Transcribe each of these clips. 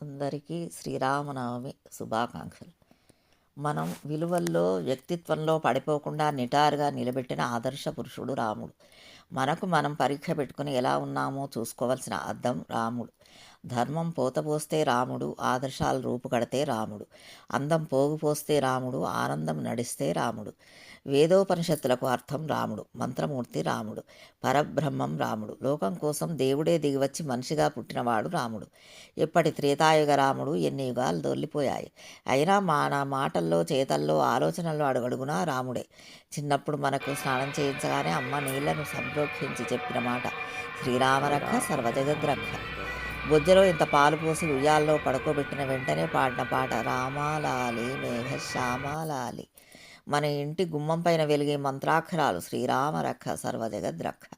అందరికీ శ్రీరామనవమి శుభాకాంక్షలు. మనం విలువల్లో, వ్యక్తిత్వంలో పడిపోకుండా నిటారుగా నిలబెట్టిన ఆదర్శ పురుషుడు రాముడు. మనకు మనం పరీక్ష పెట్టుకుని ఎలా ఉన్నామో చూసుకోవాల్సిన అద్దం రాముడు. ధర్మం పోతపోస్తే రాముడు, ఆదర్శాలు రూపుకడితే రాముడు. అందం పోగుపోస్తే రాముడు, ఆనందం నడిస్తే రాముడు. వేదోపనిషత్తులకు అర్థం రాముడు, మంత్రమూర్తి రాముడు, పరబ్రహ్మం రాముడు. లోకం కోసం దేవుడే దిగివచ్చి మనిషిగా పుట్టినవాడు రాముడు. ఎప్పటి త్రేతాయుగ రాముడు, ఎన్ని యుగాలు దొల్లిపోయాయి. అయినా నా మాటల్లో, చేతల్లో, ఆలోచనల్లో అడుగడుగునా రాముడే. చిన్నప్పుడు మనకు స్నానం చేయించగానే అమ్మ నీళ్లను సంప్రోక్షించి చెప్పిన మాట శ్రీరామరక్ష సర్వజగద్రక్ష. బొజ్జలో ఇంత పాలు పోసి ఉయ్యాల్లో పడుకోబెట్టిన వెంటనే పాడిన పాట రామాలాలి మేఘశ్యామాలాలి. మన ఇంటి గుమ్మం పైన వెలిగే మంత్రాక్షరాలు శ్రీరామరక్ష సర్వజగద్రక్ష.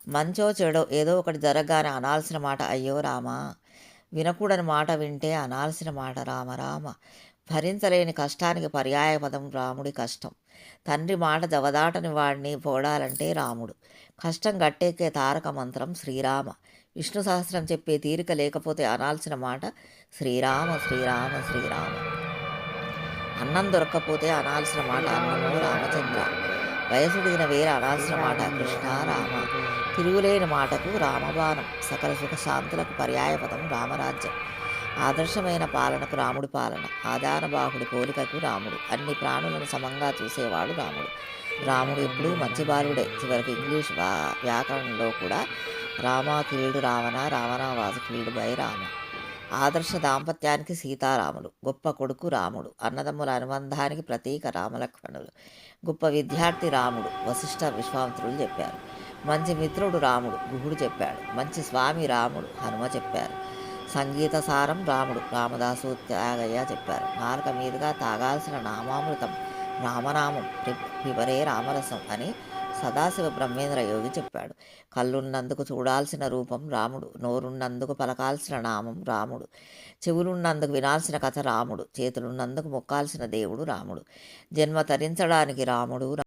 మంచో చెడో ఏదో ఒకటి జరగగానే అనాల్సిన మాట అయ్యో రామా, వినకూడని మాట వింటే అనాల్సిన మాట రామరామ. భరించలేని కష్టానికి పర్యాయపదం రాముడి కష్టం. తండ్రి మాట జవదాటని వాడిని పోడాలంటే రాముడు. కష్టం గట్టెక్కే తారక మంత్రం శ్రీరామ. విష్ణు సహస్రం చెప్పే తీరిక లేకపోతే అనాల్సిన మాట శ్రీరామ శ్రీరామ శ్రీరామ. అన్నం దొరక్కపోతే అనాల్సిన మాట అన్నమో రామచంద్ర. వయసుడిగిన వేర అనాల్సిన మాట కృష్ణ రామ. తిరుగులేని మాటకు రామబాణం. సకల సుఖ శాంతులకు పర్యాయపదం రామరాజ్యం. ఆదర్శమైన పాలనకు రాముడి పాలన. ఆదానబాహుడి పోలికకు రాముడు. అన్ని ప్రాణులను సమంగా చూసేవాడు రాముడు. రాముడు ఎప్పుడూ మంచి బాలుడే. చివరికి ఇంగ్లీష్ వ్యాకరణంలో కూడా రామ కీలుడు రావణ, రావణ వాసు కీలుడు బై రామ. ఆదర్శ దాంపత్యానికి సీతారాములు. గొప్ప కొడుకు రాముడు. అన్నదమ్ముల అనుబంధానికి ప్రతీక రామలక్ష్మణులు. గొప్ప విద్యార్థి రాముడు. వశిష్ఠ విశ్వామిత్రులు చెప్పారు. మంచి మిత్రుడు రాముడు. గుహుడు చెప్పాడు. మంచి స్వామి రాముడు. హనుమ చెప్పారు. సంగీత సారం రాముడు. రామదాసు త్యాగయ్య చెప్పారు. నాలుక మీదుగా తాగాల్సిన నామామృతం రామనామం, పిబరే రామరసం అని సదాశివ బ్రహ్మేంద్ర యోగి చెప్పాడు. కళ్ళున్నందుకు చూడాల్సిన రూపం రాముడు. నోరున్నందుకు పలకాల్సిన నామం రాముడు. చెవులున్నందుకు వినాల్సిన కథ రాముడు. చేతులున్నందుకు మొక్కాల్సిన దేవుడు రాముడు. జన్మ తరించడానికి రాముడు.